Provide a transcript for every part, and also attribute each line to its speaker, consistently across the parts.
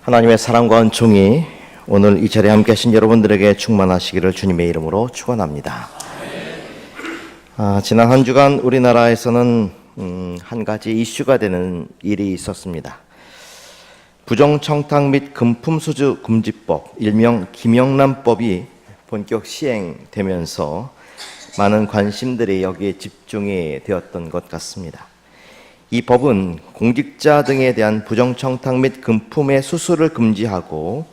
Speaker 1: 하나님의 사랑과 은총이 오늘 이 자리에 함께 하신 여러분들에게 충만하시기를 주님의 이름으로 축원합니다. 지난 한 주간 우리나라에서는 한 가지 이슈가 되는 일이 있었습니다. 부정청탁 및 금품수수 금지법, 일명 김영란법이 본격 시행되면서 많은 관심들이 여기에 집중이 되었던 것 같습니다. 이 법은 공직자 등에 대한 부정청탁 및 금품의 수수를 금지하고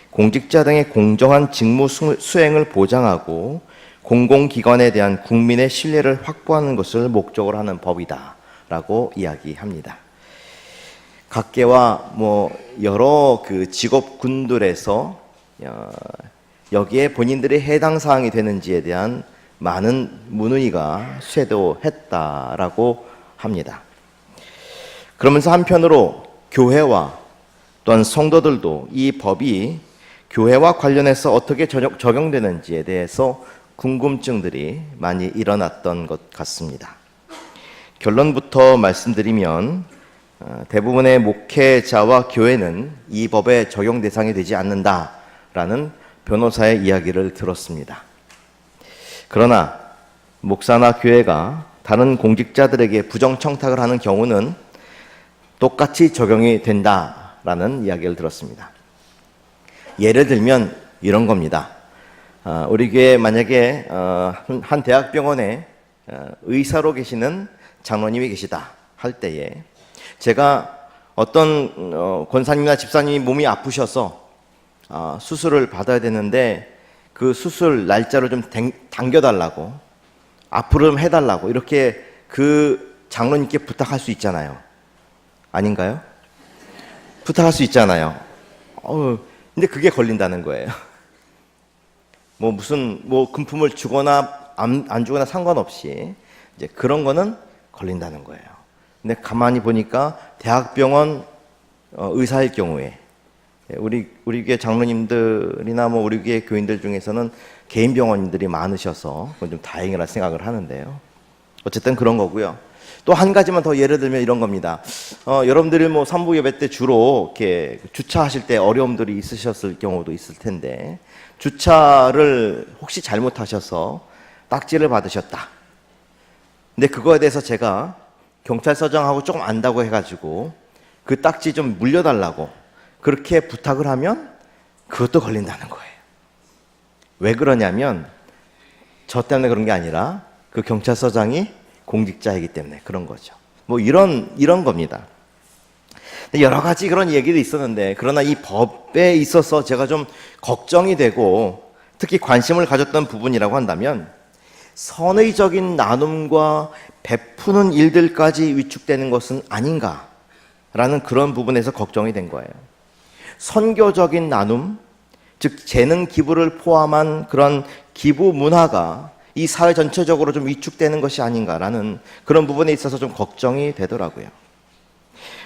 Speaker 1: 공직자 등의 공정한 직무 수행을 보장하고 공공기관에 대한 국민의 신뢰를 확보하는 것을 목적으로 하는 법이다라고 이야기합니다. 각계와 여러 직업군들에서 여기에 본인들의 해당 사항이 되는지에 대한 많은 문의가 쇄도했다라고 합니다. 그러면서 한편으로 교회와 또한 성도들도 이 법이 교회와 관련해서 어떻게 적용되는지에 대해서 궁금증들이 많이 일어났던 것 같습니다. 결론부터 말씀드리면 대부분의 목회자와 교회는 이 법의 적용 대상이 되지 않는다라는 변호사의 이야기를 들었습니다. 그러나 목사나 교회가 다른 공직자들에게 부정청탁을 하는 경우는 똑같이 적용이 된다라는 이야기를 들었습니다. 예를 들면 이런 겁니다. 우리 교회에 만약에 한 대학병원에 의사로 계시는 장로님이 계시다 할 때에 제가 어떤 권사님이나 집사님이 몸이 아프셔서 수술을 받아야 되는데 그 수술 날짜를 좀 당겨달라고 앞으로 좀 해달라고 이렇게 그 장로님께 부탁할 수 있잖아요. 아닌가요? 부탁할 수 있잖아요. 근데 그게 걸린다는 거예요. 무슨 금품을 주거나 안 주거나 상관없이 이제 그런 거는 걸린다는 거예요. 근데 가만히 보니까 대학병원 의사일 경우에 우리 교회 장로님들이나 우리 교회 교인들 중에서는 개인 병원들이 많으셔서 그건 좀 다행이라 생각을 하는데요. 어쨌든 그런 거고요. 또 한 가지만 더 예를 들면 이런 겁니다. 여러분들이 산부 예배 때 주로 이렇게 주차하실 때 어려움들이 있으셨을 경우도 있을 텐데 주차를 혹시 잘못하셔서 딱지를 받으셨다. 근데 그거에 대해서 제가 경찰서장하고 조금 안다고 해가지고 그 딱지 좀 물려달라고 그렇게 부탁을 하면 그것도 걸린다는 거예요. 왜 그러냐면 저 때문에 그런 게 아니라 그 경찰서장이 공직자이기 때문에 그런 거죠. 이런 겁니다. 여러 가지 그런 얘기도 있었는데 그러나 이 법에 있어서 제가 좀 걱정이 되고 특히 관심을 가졌던 부분이라고 한다면 선의적인 나눔과 베푸는 일들까지 위축되는 것은 아닌가라는 그런 부분에서 걱정이 된 거예요. 선교적인 나눔, 즉 재능 기부를 포함한 그런 기부 문화가 이 사회 전체적으로 좀 위축되는 것이 아닌가라는 그런 부분에 있어서 좀 걱정이 되더라고요.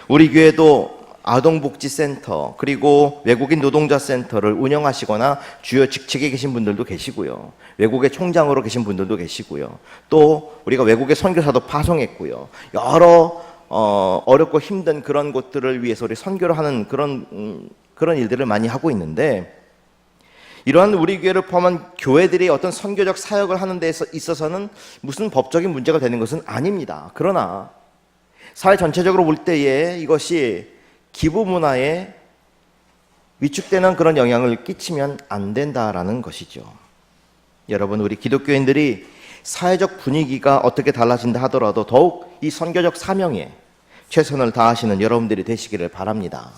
Speaker 1: 우리 교회도 아동복지센터 그리고 외국인 노동자 센터를 운영하시거나 주요 직책에 계신 분들도 계시고요. 외국의 총장으로 계신 분들도 계시고요. 또 우리가 외국의 선교사도 파송했고요. 여러 어렵고 힘든 그런 곳들을 위해서 우리 선교를 하는 그런 일들을 많이 하고 있는데 이러한 우리 교회를 포함한 교회들이 어떤 선교적 사역을 하는 데 있어서는 무슨 법적인 문제가 되는 것은 아닙니다. 그러나 사회 전체적으로 볼 때에 이것이 기부 문화에 위축되는 그런 영향을 끼치면 안 된다라는 것이죠. 여러분, 우리 기독교인들이 사회적 분위기가 어떻게 달라진다 하더라도 더욱 이 선교적 사명에 최선을 다하시는 여러분들이 되시기를 바랍니다.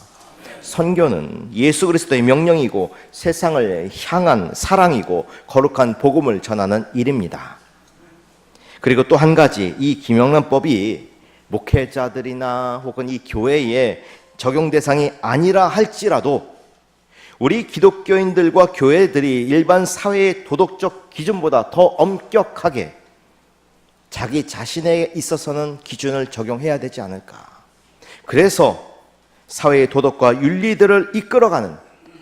Speaker 1: 선교는 예수 그리스도의 명령이고 세상을 향한 사랑이고 거룩한 복음을 전하는 일입니다. 그리고 또 한 가지, 이 김영란법이 목회자들이나 혹은 이 교회의 적용 대상이 아니라 할지라도 우리 기독교인들과 교회들이 일반 사회의 도덕적 기준보다 더 엄격하게 자기 자신에 있어서는 기준을 적용해야 되지 않을까. 그래서 사회의 도덕과 윤리들을 이끌어가는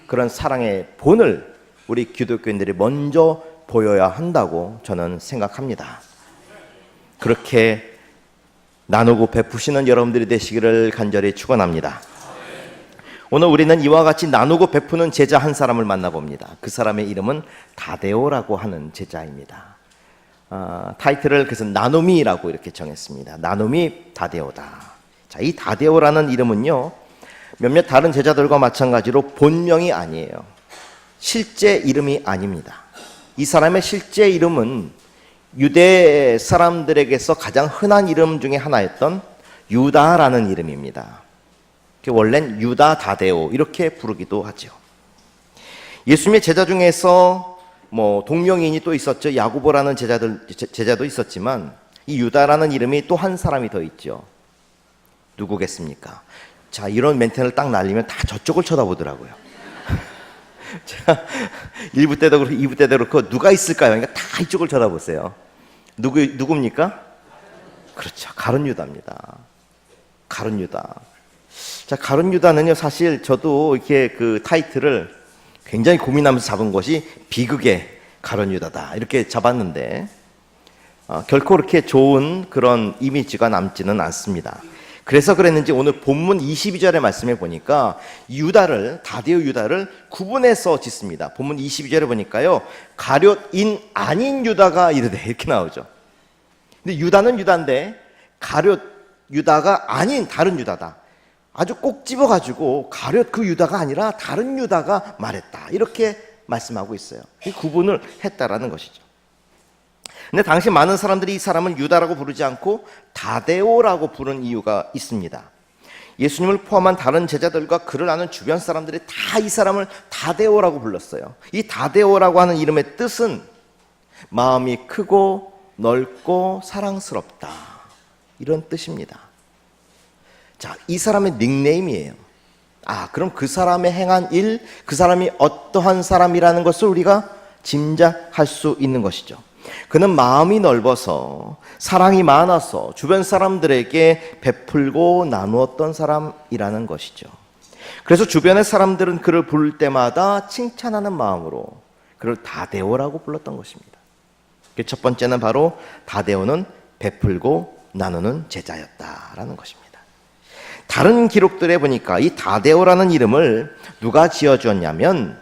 Speaker 1: 그런 사랑의 본을 우리 기독교인들이 먼저 보여야 한다고 저는 생각합니다. 그렇게 나누고 베푸시는 여러분들이 되시기를 간절히 축원합니다. 오늘 우리는 이와 같이 나누고 베푸는 제자 한 사람을 만나봅니다. 그 사람의 이름은 다데오라고 하는 제자입니다. 타이틀을 그래서 나눔이라고 이렇게 정했습니다. 나눔이 다데오다. 자, 이 다데오라는 이름은요, 몇몇 다른 제자들과 마찬가지로 본명이 아니에요. 실제 이름이 아닙니다. 이 사람의 실제 이름은 유대 사람들에게서 가장 흔한 이름 중에 하나였던 유다라는 이름입니다. 원래는 유다 다데오 이렇게 부르기도 하죠. 예수님의 제자 중에서 동명이인이 또 있었죠. 야고보라는 제자도 있었지만 이 유다라는 이름이 또 한 사람이 더 있죠. 누구겠습니까? 자, 이런 멘트를 딱 날리면 다 저쪽을 쳐다보더라고요. 자, 1부 때도 그렇고 2부 때도 그렇고 누가 있을까요? 그러니까 다 이쪽을 쳐다보세요. 누굽니까? 그렇죠. 가룟 유다입니다. 가룟 유다. 자, 가룟 유다는요, 사실 저도 이렇게 그 타이틀을 굉장히 고민하면서 잡은 것이 비극의 가룟 유다다 이렇게 잡았는데 결코 그렇게 좋은 그런 이미지가 남지는 않습니다. 그래서 그랬는지 오늘 본문 22절의 말씀에 보니까 다데오 유다를 구분해서 짓습니다. 본문 22절에 보니까요, 가룟인 아닌 유다가 이르되 이렇게 나오죠. 근데 유다는 유다인데 가룟 유다가 아닌 다른 유다다. 아주 꼭 집어가지고 가룟 그 유다가 아니라 다른 유다가 말했다 이렇게 말씀하고 있어요. 이 구분을 했다라는 것이죠. 근데 당시 많은 사람들이 이 사람을 유다라고 부르지 않고 다데오라고 부른 이유가 있습니다. 예수님을 포함한 다른 제자들과 그를 아는 주변 사람들이 다 이 사람을 다데오라고 불렀어요. 이 다데오라고 하는 이름의 뜻은 마음이 크고 넓고 사랑스럽다 이런 뜻입니다. 자, 이 사람의 닉네임이에요. 그럼 그 사람의 행한 일, 그 사람이 어떠한 사람이라는 것을 우리가 짐작할 수 있는 것이죠. 그는 마음이 넓어서 사랑이 많아서 주변 사람들에게 베풀고 나누었던 사람이라는 것이죠. 그래서 주변의 사람들은 그를 부를 때마다 칭찬하는 마음으로 그를 다데오라고 불렀던 것입니다. 첫 번째는 바로 다데오는 베풀고 나누는 제자였다라는 것입니다. 다른 기록들에 보니까 이 다데오라는 이름을 누가 지어주었냐면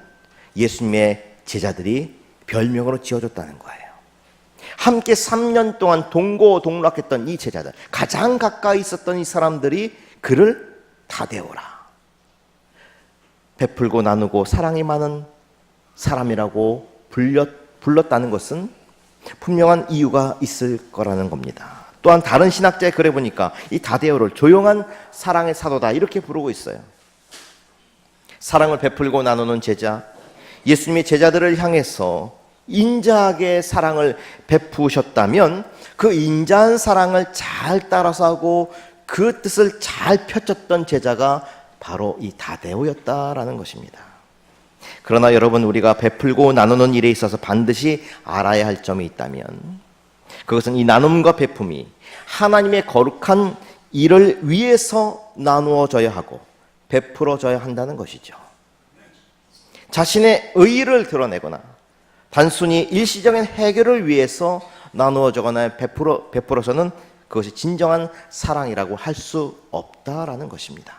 Speaker 1: 예수님의 제자들이 별명으로 지어줬다는 거예요. 함께 3년 동안 동고동락했던 이 제자들, 가장 가까이 있었던 이 사람들이 그를 다데오라, 베풀고 나누고 사랑이 많은 사람이라고 불렀다는 것은 분명한 이유가 있을 거라는 겁니다. 또한 다른 신학자의 글에 보니까 이 다데오를 조용한 사랑의 사도다 이렇게 부르고 있어요. 사랑을 베풀고 나누는 제자, 예수님이 제자들을 향해서 인자하게 사랑을 베푸셨다면 그 인자한 사랑을 잘 따라서 하고 그 뜻을 잘 펼쳤던 제자가 바로 이 다데오였다라는 것입니다. 그러나 여러분, 우리가 베풀고 나누는 일에 있어서 반드시 알아야 할 점이 있다면 그것은 이 나눔과 베품이 하나님의 거룩한 일을 위해서 나누어져야 하고 베풀어져야 한다는 것이죠. 자신의 의의를 드러내거나 단순히 일시적인 해결을 위해서 나누어져거나 베풀어서는 그것이 진정한 사랑이라고 할 수 없다라는 것입니다.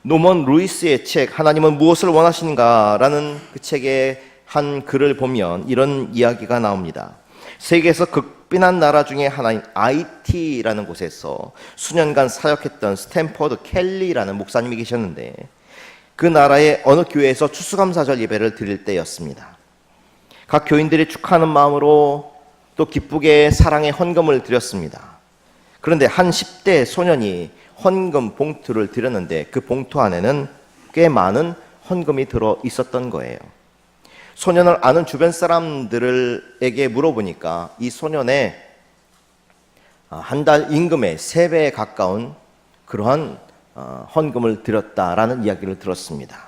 Speaker 1: 노먼 루이스의 책 하나님은 무엇을 원하시는가라는 그 책의 한 글을 보면 이런 이야기가 나옵니다. 세계에서 극빈한 나라 중에 하나인 IT라는 곳에서 수년간 사역했던 스탠퍼드 켈리라는 목사님이 계셨는데 그 나라의 어느 교회에서 추수감사절 예배를 드릴 때였습니다. 각 교인들이 축하하는 마음으로 또 기쁘게 사랑의 헌금을 드렸습니다. 그런데 한 10대 소년이 헌금 봉투를 드렸는데 그 봉투 안에는 꽤 많은 헌금이 들어 있었던 거예요. 소년을 아는 주변 사람들에게 물어보니까 이 소년의 한 달 임금의 3배에 가까운 그러한 헌금을 드렸다라는 이야기를 들었습니다.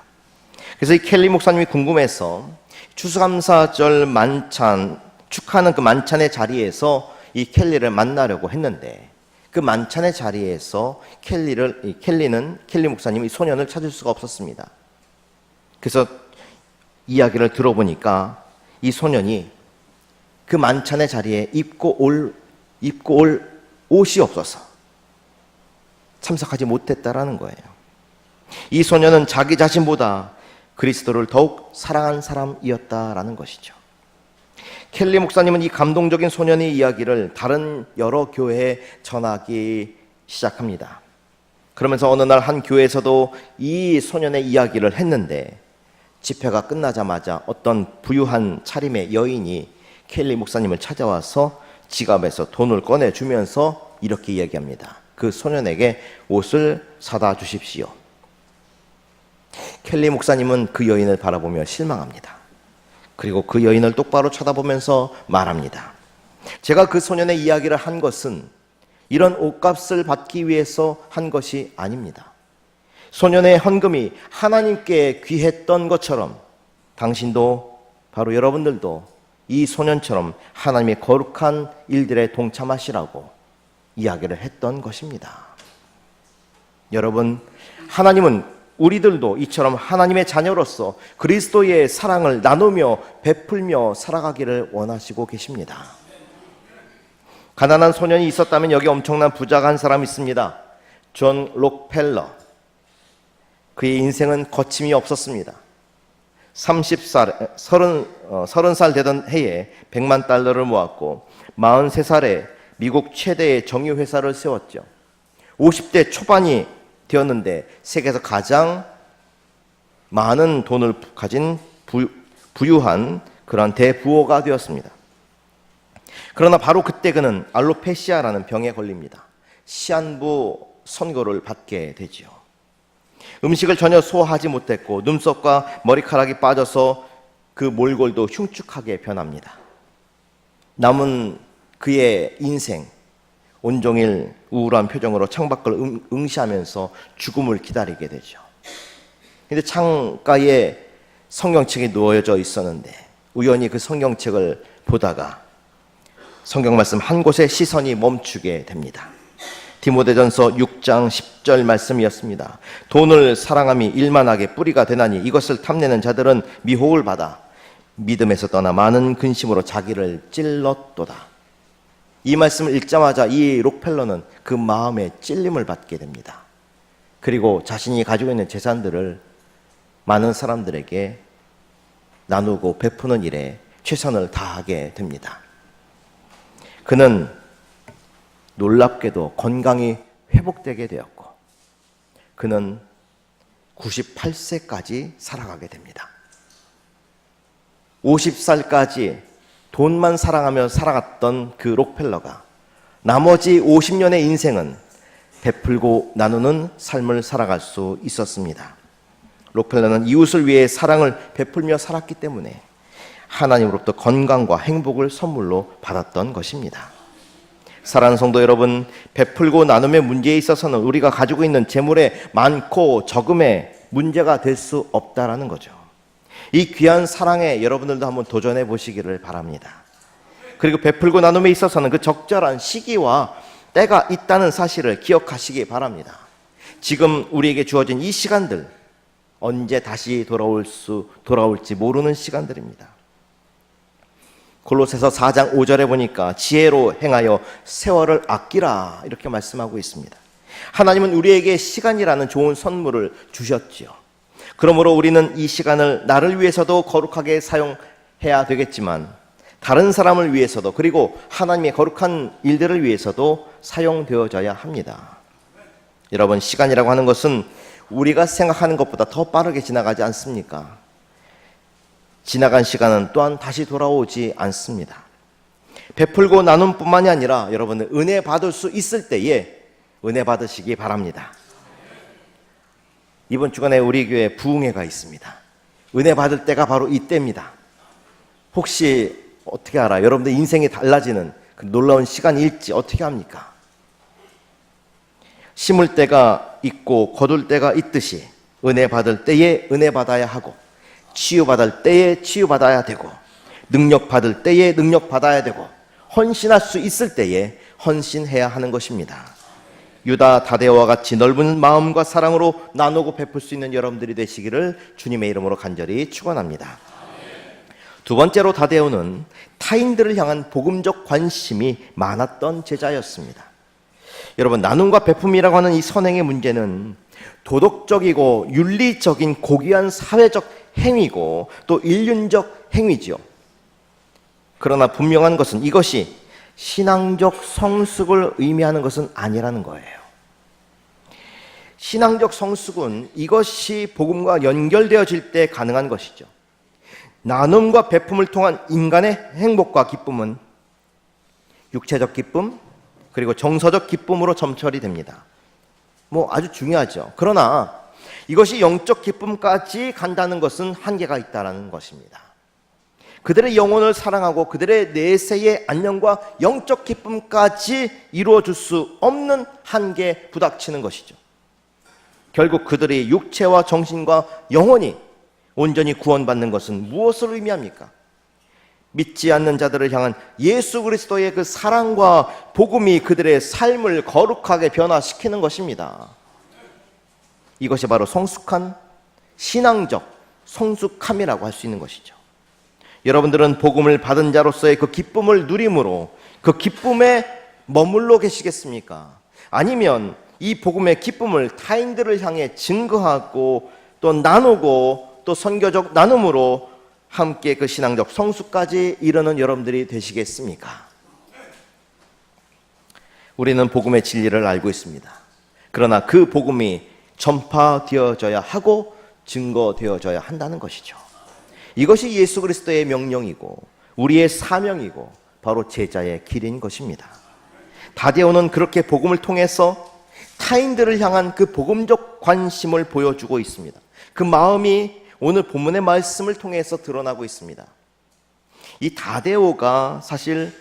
Speaker 1: 그래서 이 켈리 목사님이 궁금해서 추수감사절 만찬, 축하하는 그 만찬의 자리에서 이 켈리를 만나려고 했는데 그 만찬의 자리에서 켈리 목사님이 이 소년을 찾을 수가 없었습니다. 그래서 이야기를 들어보니까 이 소년이 그 만찬의 자리에 입고 올 옷이 없어서 참석하지 못했다라는 거예요. 이 소년은 자기 자신보다 그리스도를 더욱 사랑한 사람이었다라는 것이죠. 켈리 목사님은 이 감동적인 소년의 이야기를 다른 여러 교회에 전하기 시작합니다. 그러면서 어느 날 한 교회에서도 이 소년의 이야기를 했는데 집회가 끝나자마자 어떤 부유한 차림의 여인이 켈리 목사님을 찾아와서 지갑에서 돈을 꺼내주면서 이렇게 이야기합니다. 그 소년에게 옷을 사다 주십시오. 켈리 목사님은 그 여인을 바라보며 실망합니다. 그리고 그 여인을 똑바로 쳐다보면서 말합니다. 제가 그 소년의 이야기를 한 것은 이런 옷값을 받기 위해서 한 것이 아닙니다. 소년의 헌금이 하나님께 귀했던 것처럼 당신도, 바로 여러분들도 이 소년처럼 하나님의 거룩한 일들에 동참하시라고 이야기를 했던 것입니다. 여러분, 하나님은 우리들도 이처럼 하나님의 자녀로서 그리스도의 사랑을 나누며 베풀며 살아가기를 원하시고 계십니다. 가난한 소년이 있었다면 여기 엄청난 부자가 한 사람이 있습니다. 존 록펠러. 그의 인생은 거침이 없었습니다. 30살 되던 해에 100만 달러를 모았고 43살에 미국 최대의 정유회사를 세웠죠. 50대 초반이 되었는데 세계에서 가장 많은 돈을 가진 부유한 그런 대부호가 되었습니다. 그러나 바로 그때 그는 알로페시아라는 병에 걸립니다. 시한부 선고를 받게 되지요. 음식을 전혀 소화하지 못했고 눈썹과 머리카락이 빠져서 그 몰골도 흉측하게 변합니다. 남은 그의 인생, 온종일 우울한 표정으로 창밖을 응시하면서 죽음을 기다리게 되죠. 그런데 창가에 성경책이 놓여져 있었는데 우연히 그 성경책을 보다가 성경 말씀 한 곳에 시선이 멈추게 됩니다. 디모데전서 6장 10절 말씀이었습니다. 돈을 사랑함이 일만하게 뿌리가 되나니 이것을 탐내는 자들은 미혹을 받아 믿음에서 떠나 많은 근심으로 자기를 찔렀도다. 이 말씀을 읽자마자 이 록펠러는 그 마음에 찔림을 받게 됩니다. 그리고 자신이 가지고 있는 재산들을 많은 사람들에게 나누고 베푸는 일에 최선을 다하게 됩니다. 그는 놀랍게도 건강이 회복되게 되었고 그는 98세까지 살아가게 됩니다. 50살까지 돈만 사랑하며 살아갔던 그 록펠러가 나머지 50년의 인생은 베풀고 나누는 삶을 살아갈 수 있었습니다. 록펠러는 이웃을 위해 사랑을 베풀며 살았기 때문에 하나님으로부터 건강과 행복을 선물로 받았던 것입니다. 사랑하는 성도 여러분, 베풀고 나눔의 문제에 있어서는 우리가 가지고 있는 재물의 많고 적음에 문제가 될 수 없다라는 거죠. 이 귀한 사랑에 여러분들도 한번 도전해 보시기를 바랍니다. 그리고 베풀고 나눔에 있어서는 그 적절한 시기와 때가 있다는 사실을 기억하시기 바랍니다. 지금 우리에게 주어진 이 시간들, 언제 다시 돌아올지 모르는 시간들입니다. 골로새서 4장 5절에 보니까 지혜로 행하여 세월을 아끼라 이렇게 말씀하고 있습니다. 하나님은 우리에게 시간이라는 좋은 선물을 주셨지요. 그러므로 우리는 이 시간을 나를 위해서도 거룩하게 사용해야 되겠지만 다른 사람을 위해서도, 그리고 하나님의 거룩한 일들을 위해서도 사용되어져야 합니다. 여러분, 시간이라고 하는 것은 우리가 생각하는 것보다 더 빠르게 지나가지 않습니까? 지나간 시간은 또한 다시 돌아오지 않습니다. 베풀고 나눔뿐만이 아니라 여러분은 은혜 받을 수 있을 때에 은혜 받으시기 바랍니다. 이번 주간에 우리 교회 부흥회가 있습니다. 은혜 받을 때가 바로 이때입니다. 혹시 어떻게 알아요? 여러분들 인생이 달라지는 그 놀라운 시간일지 어떻게 합니까? 심을 때가 있고 거둘 때가 있듯이 은혜 받을 때에 은혜 받아야 하고 치유받을 때에 치유받아야 되고 능력 받을 때에 능력 받아야 되고 헌신할 수 있을 때에 헌신해야 하는 것입니다. 유다 다데오와 같이 넓은 마음과 사랑으로 나누고 베풀 수 있는 여러분들이 되시기를 주님의 이름으로 간절히 축원합니다. 두 번째로 다데오는 타인들을 향한 복음적 관심이 많았던 제자였습니다. 여러분, 나눔과 베품이라고 하는 이 선행의 문제는 도덕적이고 윤리적인 고귀한 사회적 행위고 또 인륜적 행위지요. 그러나 분명한 것은 이것이 신앙적 성숙을 의미하는 것은 아니라는 거예요. 신앙적 성숙은 이것이 복음과 연결되어질 때 가능한 것이죠. 나눔과 베품을 통한 인간의 행복과 기쁨은 육체적 기쁨 그리고 정서적 기쁨으로 점철이 됩니다. 아주 중요하죠. 그러나 이것이 영적 기쁨까지 간다는 것은 한계가 있다는 것입니다. 그들의 영혼을 사랑하고 그들의 내세의 안녕과 영적 기쁨까지 이루어줄 수 없는 한계에 부닥치는 것이죠. 결국 그들이 육체와 정신과 영혼이 온전히 구원받는 것은 무엇을 의미합니까? 믿지 않는 자들을 향한 예수 그리스도의 그 사랑과 복음이 그들의 삶을 거룩하게 변화시키는 것입니다. 이것이 바로 성숙한 신앙적 성숙함이라고 할 수 있는 것이죠. 여러분들은 복음을 받은 자로서의 그 기쁨을 누림으로 그 기쁨에 머물러 계시겠습니까? 아니면 이 복음의 기쁨을 타인들을 향해 증거하고 또 나누고 또 선교적 나눔으로 함께 그 신앙적 성숙까지 이르는 여러분들이 되시겠습니까? 우리는 복음의 진리를 알고 있습니다. 그러나 그 복음이 전파되어져야 하고 증거되어져야 한다는 것이죠. 이것이 예수 그리스도의 명령이고 우리의 사명이고 바로 제자의 길인 것입니다. 다데오는 그렇게 복음을 통해서 타인들을 향한 그 복음적 관심을 보여주고 있습니다. 그 마음이 오늘 본문의 말씀을 통해서 드러나고 있습니다. 이 다데오가 사실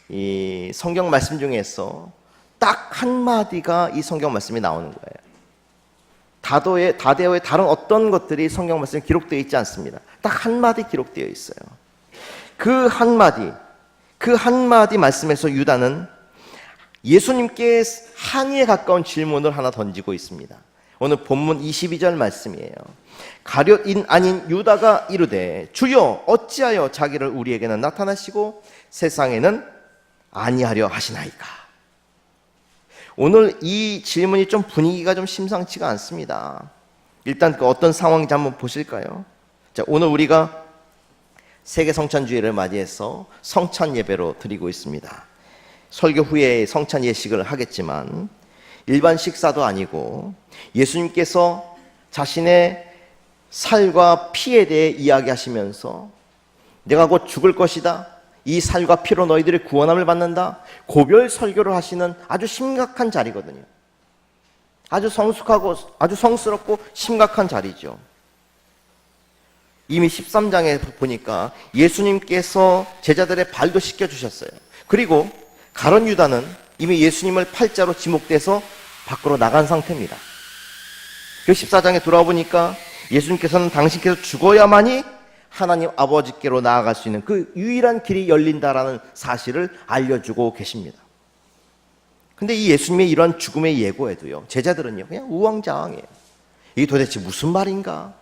Speaker 1: 이 성경 말씀 중에서 딱 한마디가 이 성경 말씀이 나오는 거예요. 다데오의 다른 어떤 것들이 성경 말씀에 기록되어 있지 않습니다. 딱 한마디 기록되어 있어요. 그 한마디 말씀에서 유다는 예수님께 항의에 가까운 질문을 하나 던지고 있습니다. 오늘 본문 22절 말씀이에요. 가룟인 아닌 유다가 이르되 주여 어찌하여 자기를 우리에게는 나타나시고 세상에는 아니하려 하시나이까. 오늘 이 질문이 좀 분위기가 좀 심상치가 않습니다. 일단 그 어떤 상황인지 한번 보실까요? 자, 오늘 우리가 세계 성찬주의를 맞이해서 성찬 예배로 드리고 있습니다. 설교 후에 성찬 예식을 하겠지만 일반 식사도 아니고 예수님께서 자신의 살과 피에 대해 이야기하시면서 내가 곧 죽을 것이다. 이 살과 피로 너희들이 구원함을 받는다. 고별 설교를 하시는 아주 심각한 자리거든요. 아주 성숙하고 아주 성스럽고 심각한 자리죠. 이미 13장에 보니까 예수님께서 제자들의 발도 씻겨주셨어요. 그리고 가룟 유다는 이미 예수님을 팔자로 지목돼서 밖으로 나간 상태입니다. 그 14장에 돌아와 보니까 예수님께서는 당신께서 죽어야만이 하나님 아버지께로 나아갈 수 있는 그 유일한 길이 열린다라는 사실을 알려주고 계십니다. 근데 이 예수님의 이러한 죽음의 예고에도요, 제자들은요 그냥 우왕좌왕해요. 이게 도대체 무슨 말인가?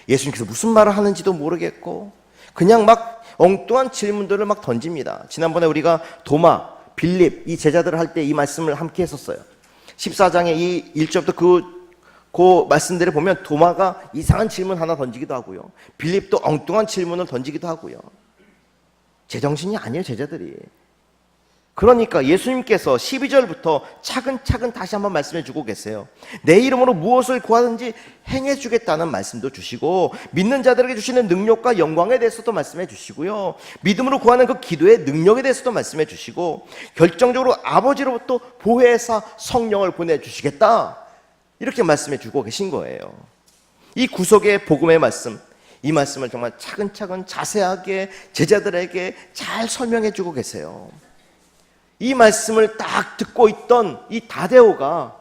Speaker 1: 예수님께서 무슨 말을 하는지도 모르겠고 그냥 막 엉뚱한 질문들을 막 던집니다. 지난번에 우리가 도마, 빌립 이 제자들을 할 때 이 말씀을 함께 했었어요. 14장의 이 1절부터 그 말씀들을 보면 도마가 이상한 질문 하나 던지기도 하고요. 빌립도 엉뚱한 질문을 던지기도 하고요. 제정신이 아니에요, 제자들이. 그러니까 예수님께서 12절부터 차근차근 다시 한번 말씀해 주고 계세요. 내 이름으로 무엇을 구하든지 행해 주겠다는 말씀도 주시고 믿는 자들에게 주시는 능력과 영광에 대해서도 말씀해 주시고요. 믿음으로 구하는 그 기도의 능력에 대해서도 말씀해 주시고 결정적으로 아버지로부터 보혜사 성령을 보내주시겠다. 이렇게 말씀해 주고 계신 거예요. 이 구속의 복음의 말씀, 이 말씀을 정말 차근차근 자세하게 제자들에게 잘 설명해 주고 계세요. 이 말씀을 딱 듣고 있던 이 다데오가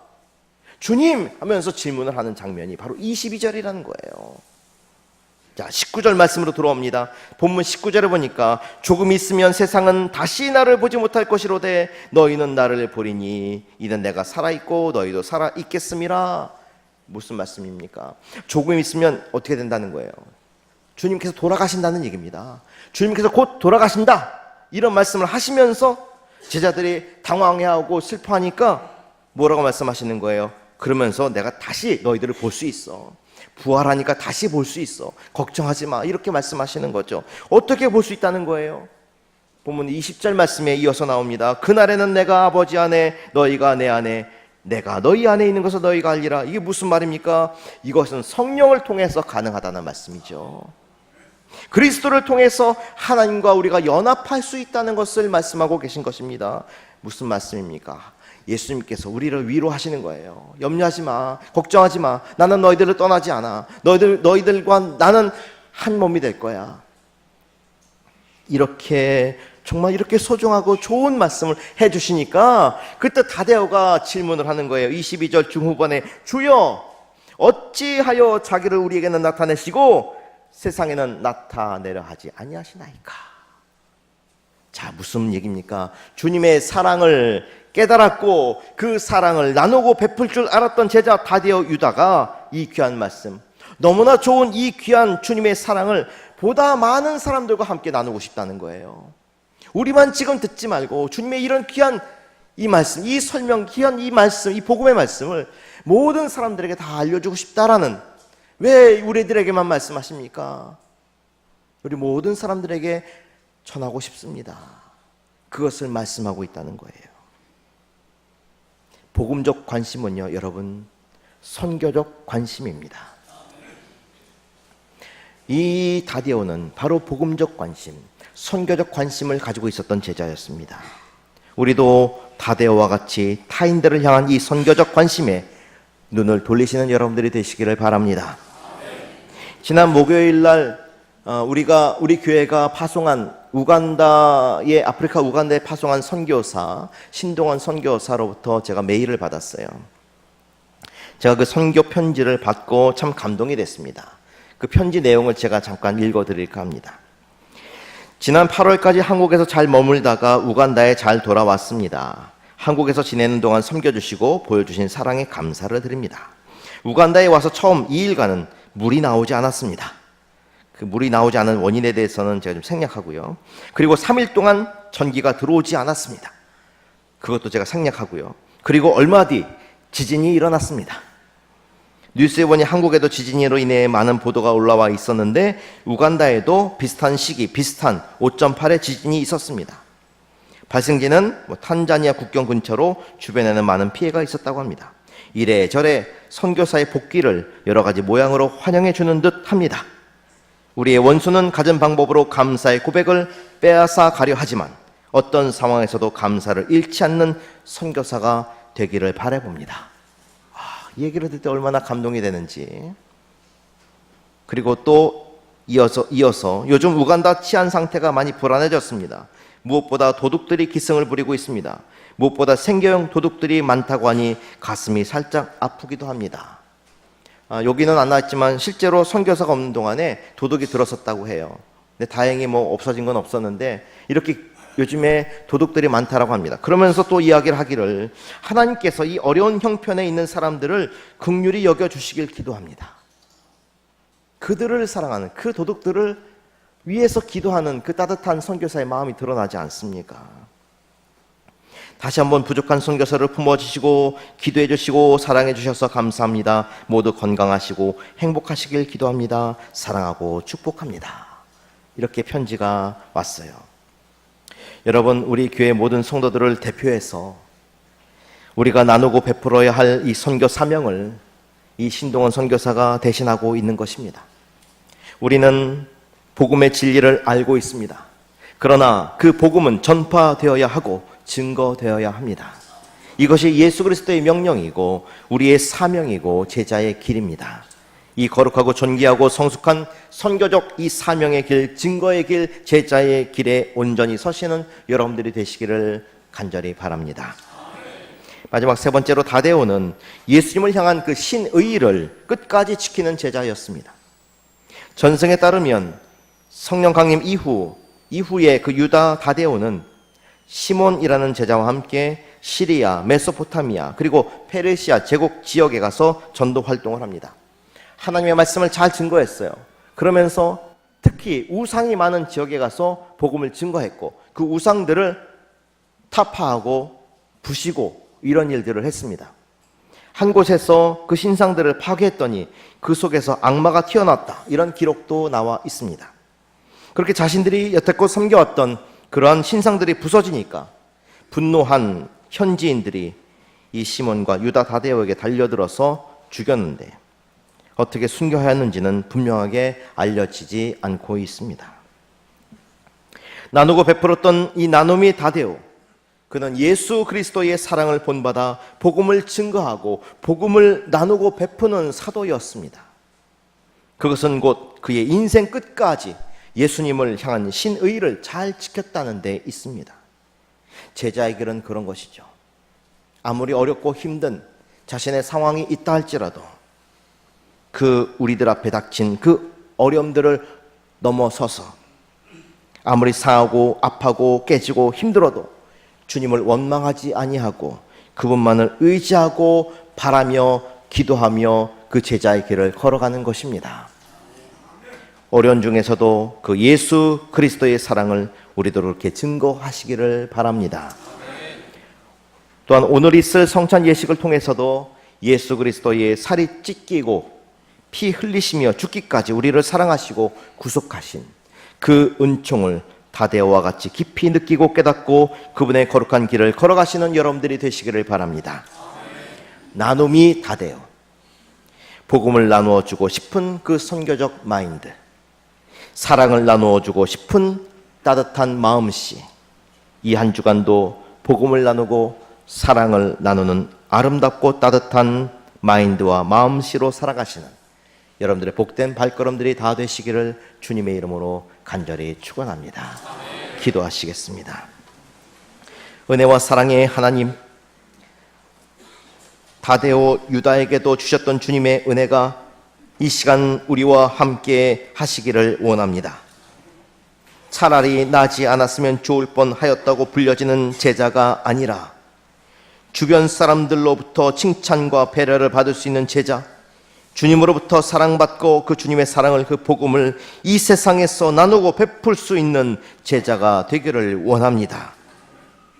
Speaker 1: 주님 하면서 질문을 하는 장면이 바로 22절이라는 거예요. 자, 19절 말씀으로 돌아옵니다. 본문 19절에 보니까 조금 있으면 세상은 다시 나를 보지 못할 것이로되 너희는 나를 보리니 이는 내가 살아있고 너희도 살아있겠음이라. 무슨 말씀입니까? 조금 있으면 어떻게 된다는 거예요? 주님께서 돌아가신다는 얘기입니다. 주님께서 곧 돌아가신다 이런 말씀을 하시면서 제자들이 당황해하고 슬퍼하니까 뭐라고 말씀하시는 거예요? 그러면서 내가 다시 너희들을 볼 수 있어. 부활하니까 다시 볼 수 있어. 걱정하지 마. 이렇게 말씀하시는 거죠. 어떻게 볼 수 있다는 거예요? 보면 20절 말씀에 이어서 나옵니다. 그날에는 내가 아버지 안에, 너희가 내 안에, 내가 너희 안에 있는 것을 너희가 알리라. 이게 무슨 말입니까? 이것은 성령을 통해서 가능하다는 말씀이죠. 그리스도를 통해서 하나님과 우리가 연합할 수 있다는 것을 말씀하고 계신 것입니다. 무슨 말씀입니까? 예수님께서 우리를 위로하시는 거예요. 염려하지 마, 걱정하지 마. 나는 너희들을 떠나지 않아. 너희들과 나는 한 몸이 될 거야. 이렇게 정말 이렇게 소중하고 좋은 말씀을 해주시니까 그때 다데오가 질문을 하는 거예요. 22절 중후반에 주여 어찌하여 자기를 우리에게는 나타내시고 세상에는 나타내려 하지 아니하시나이까. 자, 무슨 얘기입니까? 주님의 사랑을 깨달았고 그 사랑을 나누고 베풀 줄 알았던 제자 다데오 유다가 이 귀한 말씀, 너무나 좋은 이 귀한 주님의 사랑을 보다 많은 사람들과 함께 나누고 싶다는 거예요. 우리만 지금 듣지 말고 주님의 이런 귀한 이 말씀, 이 설명, 귀한 이 말씀, 이 복음의 말씀을 모든 사람들에게 다 알려주고 싶다라는, 왜 우리들에게만 말씀하십니까? 우리 모든 사람들에게 전하고 싶습니다. 그것을 말씀하고 있다는 거예요. 복음적 관심은요, 여러분, 선교적 관심입니다. 이 다데오는 바로 복음적 관심, 선교적 관심을 가지고 있었던 제자였습니다. 우리도 다데오와 같이 타인들을 향한 이 선교적 관심에 눈을 돌리시는 여러분들이 되시기를 바랍니다. 지난 목요일 날 우리 교회가 파송한 아프리카 우간다에 파송한 선교사 신동원 선교사로부터 제가 메일을 받았어요. 제가 그 선교 편지를 받고 참 감동이 됐습니다. 그 편지 내용을 제가 잠깐 읽어드릴까 합니다. 지난 8월까지 한국에서 잘 머물다가 우간다에 잘 돌아왔습니다. 한국에서 지내는 동안 섬겨주시고 보여주신 사랑에 감사를 드립니다. 우간다에 와서 처음 2일간은 물이 나오지 않았습니다. 그 물이 나오지 않은 원인에 대해서는 제가 좀 생략하고요. 그리고 3일 동안 전기가 들어오지 않았습니다. 그것도 제가 생략하고요. 그리고 얼마 뒤 지진이 일어났습니다. 뉴스에 보니 한국에도 지진으로 인해 많은 보도가 올라와 있었는데 우간다에도 비슷한 시기, 비슷한 5.8의 지진이 있었습니다. 발생지는 탄자니아 국경 근처로 주변에는 많은 피해가 있었다고 합니다. 이래저래 선교사의 복귀를 여러 가지 모양으로 환영해 주는 듯 합니다. 우리의 원수는 갖은 방법으로 감사의 고백을 빼앗아 가려 하지만 어떤 상황에서도 감사를 잃지 않는 선교사가 되기를 바라봅니다. 이 얘기를 듣을 때 얼마나 감동이 되는지. 그리고 또 이어서 요즘 우간다 치안 상태가 많이 불안해졌습니다. 무엇보다 도둑들이 기승을 부리고 있습니다. 무엇보다 생계형 도둑들이 많다고 하니 가슴이 살짝 아프기도 합니다. 여기는 안 나왔지만 실제로 선교사가 없는 동안에 도둑이 들었었다고 해요. 근데 다행히 없어진 건 없었는데 이렇게 요즘에 도둑들이 많다라고 합니다. 그러면서 또 이야기를 하기를 하나님께서 이 어려운 형편에 있는 사람들을 긍휼히 여겨주시길 기도합니다. 그들을 사랑하는 그 도둑들을 위해서 기도하는 그 따뜻한 선교사의 마음이 드러나지 않습니까? 다시 한번 부족한 선교사를 품어주시고 기도해 주시고 사랑해 주셔서 감사합니다. 모두 건강하시고 행복하시길 기도합니다. 사랑하고 축복합니다. 이렇게 편지가 왔어요. 여러분, 우리 교회 모든 성도들을 대표해서 우리가 나누고 베풀어야 할 이 선교 사명을 이 신동원 선교사가 대신하고 있는 것입니다. 우리는 복음의 진리를 알고 있습니다. 그러나 그 복음은 전파되어야 하고 증거되어야 합니다. 이것이 예수 그리스도의 명령이고 우리의 사명이고 제자의 길입니다. 이 거룩하고 존귀하고 성숙한 선교적 이 사명의 길, 증거의 길, 제자의 길에 온전히 서시는 여러분들이 되시기를 간절히 바랍니다. 마지막 세 번째로 다데오는 예수님을 향한 그 신의를 끝까지 지키는 제자였습니다. 전승에 따르면 성령 강림 이후에 그 유다 다데오는 시몬이라는 제자와 함께 시리아, 메소포타미아 그리고 페르시아 제국 지역에 가서 전도 활동을 합니다. 하나님의 말씀을 잘 증거했어요. 그러면서 특히 우상이 많은 지역에 가서 복음을 증거했고 그 우상들을 타파하고 부시고 이런 일들을 했습니다. 한 곳에서 그 신상들을 파괴했더니 그 속에서 악마가 튀어나왔다. 이런 기록도 나와 있습니다. 그렇게 자신들이 여태껏 섬겨왔던 그러한 신상들이 부서지니까 분노한 현지인들이 이 시몬과 유다 다데오에게 달려들어서 죽였는데 어떻게 순교하였는지는 분명하게 알려지지 않고 있습니다. 나누고 베풀었던 이 나눔이 다데오, 그는 예수 그리스도의 사랑을 본받아 복음을 증거하고 복음을 나누고 베푸는 사도였습니다. 그것은 곧 그의 인생 끝까지 예수님을 향한 신의를 잘 지켰다는 데 있습니다. 제자의 길은 그런 것이죠. 아무리 어렵고 힘든 자신의 상황이 있다 할지라도 그 우리들 앞에 닥친 그 어려움들을 넘어서서 아무리 상하고 아파고 깨지고 힘들어도 주님을 원망하지 아니하고 그분만을 의지하고 바라며 기도하며 그 제자의 길을 걸어가는 것입니다. 어려운 중에서도 그 예수 그리스도의 사랑을 우리도 그렇게 증거하시기를 바랍니다. 또한 오늘 있을 성찬 예식을 통해서도 예수 그리스도의 살이 찢기고 피 흘리시며 죽기까지 우리를 사랑하시고 구속하신 그 은총을 다데오와 같이 깊이 느끼고 깨닫고 그분의 거룩한 길을 걸어가시는 여러분들이 되시기를 바랍니다. 나눔이 다데오, 복음을 나누어 주고 싶은 그 선교적 마인드, 사랑을 나누어 주고 싶은 따뜻한 마음씨, 이 한 주간도 복음을 나누고 사랑을 나누는 아름답고 따뜻한 마인드와 마음씨로 살아가시는 여러분들의 복된 발걸음들이 다 되시기를 주님의 이름으로 간절히 축원합니다. 기도하시겠습니다. 은혜와 사랑의 하나님, 다데오 유다에게도 주셨던 주님의 은혜가 이 시간 우리와 함께 하시기를 원합니다. 차라리 나지 않았으면 좋을 뻔하였다고 불려지는 제자가 아니라 주변 사람들로부터 칭찬과 배려를 받을 수 있는 제자, 주님으로부터 사랑받고 그 주님의 사랑을, 그 복음을 이 세상에서 나누고 베풀 수 있는 제자가 되기를 원합니다.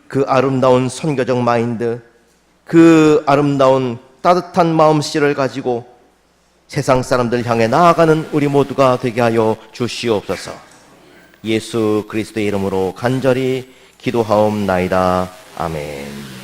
Speaker 1: 그 아름다운 선교적 마인드, 그 아름다운 따뜻한 마음씨를 가지고 세상 사람들 향해 나아가는 우리 모두가 되게 하여 주시옵소서. 예수 그리스도의 이름으로 간절히 기도하옵나이다. 아멘.